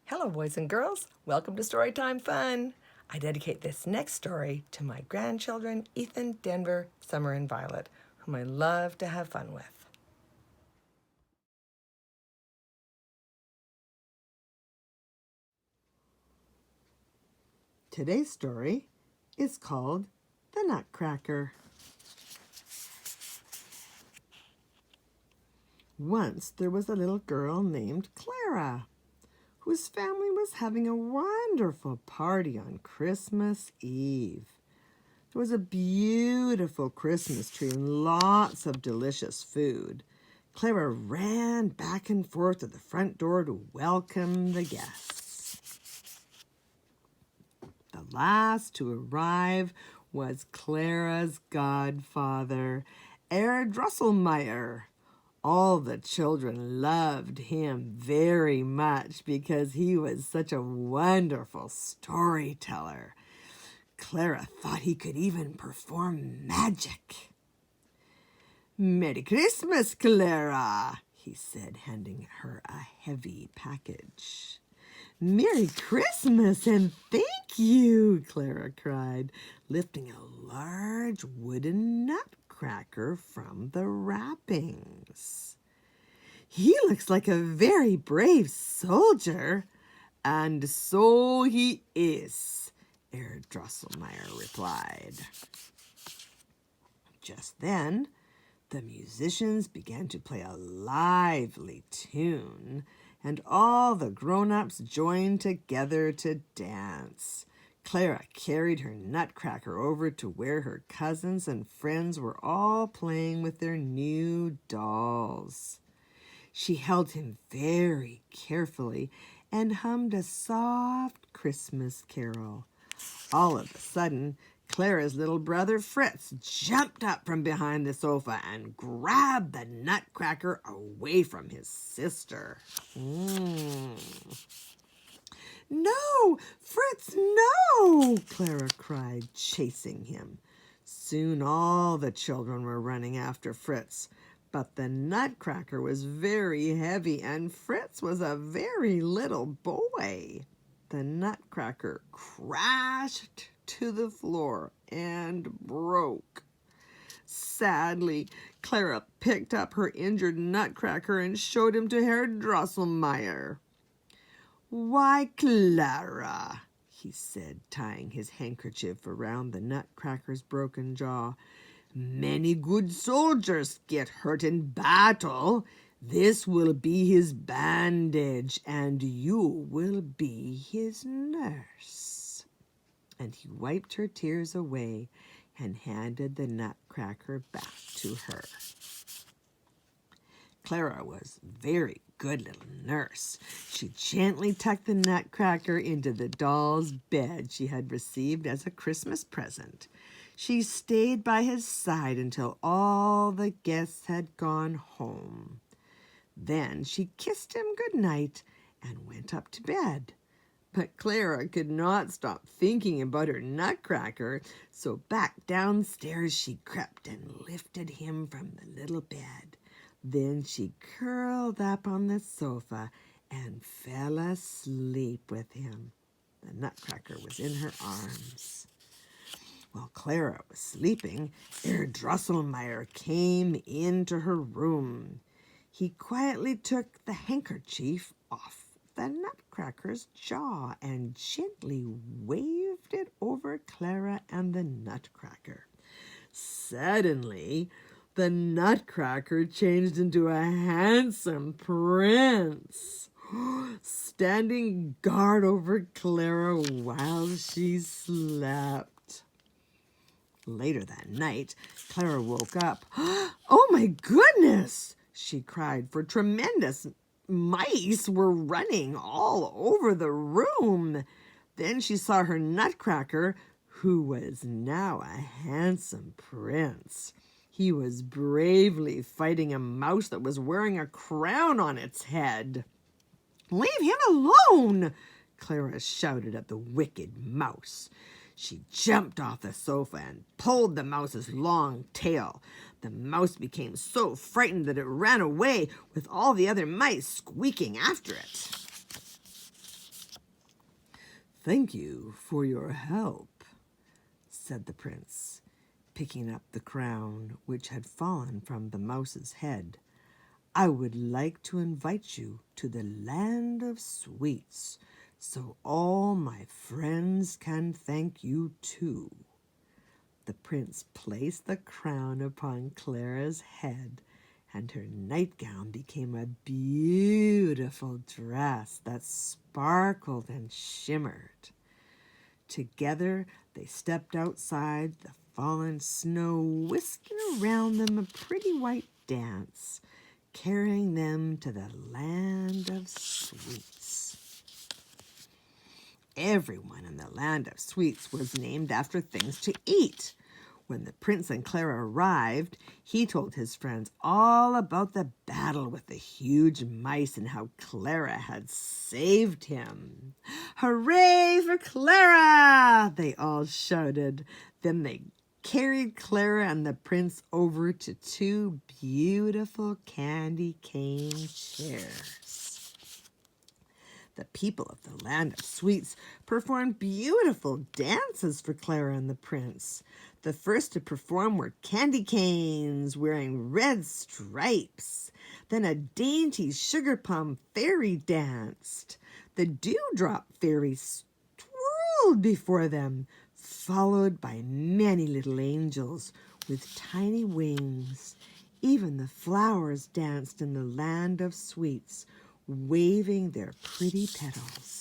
Hello, boys and girls. Welcome to Storytime Fun. I dedicate this next story to my grandchildren, Ethan, Denver, Summer, and Violet, whom I love to have fun with. Today's story is called The Nutcracker. Once there was a little girl named Clara, whose family was having a wonderful party on Christmas Eve. There was a beautiful Christmas tree and lots of delicious food. Clara ran back and forth to the front door to welcome the guests. The last to arrive was Clara's godfather, Herr Drosselmeyer. All the children loved him very much because he was such a wonderful storyteller. Clara thought he could even perform magic. "Merry Christmas, Clara," he said, handing her a heavy package. "Merry Christmas and thank you," Clara cried, lifting a large wooden nutcracker from the wrappings. "He looks like a very brave soldier." "And so he is," Herr Drosselmeyer replied. Just then, the musicians began to play a lively tune, and all the grown-ups joined together to dance. Clara carried her nutcracker over to where her cousins and friends were all playing with their new dolls. She held him very carefully and hummed a soft Christmas carol. All of a sudden, Clara's little brother Fritz jumped up from behind the sofa and grabbed the nutcracker away from his sister. "No, Fritz, no!" Clara cried, chasing him. Soon all the children were running after Fritz, but the nutcracker was very heavy and Fritz was a very little boy. The nutcracker crashed to the floor and broke. Sadly, Clara picked up her injured nutcracker and showed him to Herr Drosselmeyer. "Why, Clara," he said, tying his handkerchief around the nutcracker's broken jaw, "many good soldiers get hurt in battle. This will be his bandage, and you will be his nurse." And he wiped her tears away and handed the nutcracker back to her. Clara was a very good little nurse. She gently tucked the nutcracker into the doll's bed she had received as a Christmas present. She stayed by his side until all the guests had gone home. Then she kissed him good night and went up to bed. But Clara could not stop thinking about her nutcracker, so back downstairs she crept and lifted him from the little bed. Then she curled up on the sofa and fell asleep with him. The nutcracker was in her arms. While Clara was sleeping, Herr Drosselmeyer came into her room. He quietly took the handkerchief off the nutcracker's jaw and gently waved it over Clara and the nutcracker. Suddenly, the nutcracker changed into a handsome prince, standing guard over Clara while she slept. Later that night, Clara woke up. "Oh my goodness!" she cried, for tremendous mice were running all over the room. Then she saw her nutcracker, who was now a handsome prince. He was bravely fighting a mouse that was wearing a crown on its head. "Leave him alone!" Clara shouted at the wicked mouse. She jumped off the sofa and pulled the mouse's long tail. The mouse became so frightened that it ran away, with all the other mice squeaking after it. Thank you for your help, said the prince, picking up the crown which had fallen from the mouse's head. I would like to invite you to the land of sweets, so all my friends can thank you too. The prince placed the crown upon Clara's head, and her nightgown became a beautiful dress that sparkled and shimmered. Together they stepped outside, the fallen snow whisking around them a pretty white dance, carrying them to the land of sweets. Everyone in the land of sweets was named after things to eat. When the prince and Clara arrived, he told his friends all about the battle with the huge mice and how Clara had saved him. Hooray for Clara! They all shouted. Then they carried Clara and the prince over to two beautiful candy cane chairs. The people of the land of sweets performed beautiful dances for Clara and the prince. The first to perform were candy canes wearing red stripes. Then a dainty sugar plum fairy danced. The dewdrop fairy twirled before them, followed by many little angels with tiny wings. Even the flowers danced in the land of sweets, waving their pretty petals.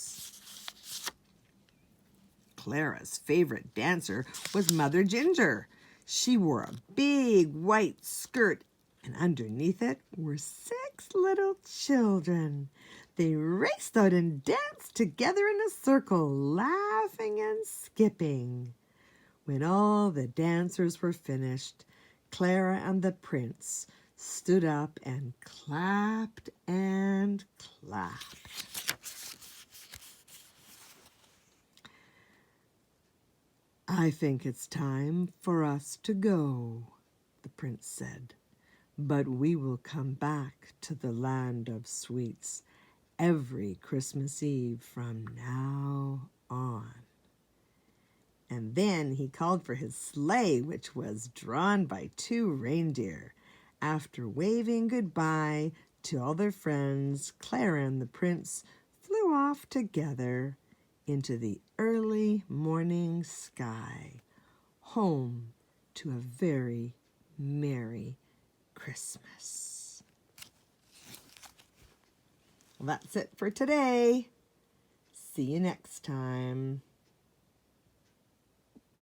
Clara's favorite dancer was Mother Ginger. She wore a big white skirt, and underneath it were 6 little children. They raced out and danced together in a circle, laughing and skipping. When all the dancers were finished, Clara and the prince stood up and clapped and clapped. I think it's time for us to go, the prince said, but we will come back to the land of sweets every Christmas Eve from now on. And then he called for his sleigh, which was drawn by 2 reindeer. After waving goodbye to all their friends, Clara and the prince flew off together into the early morning sky, home to a very Merry Christmas. Well, that's it for today. See you next time.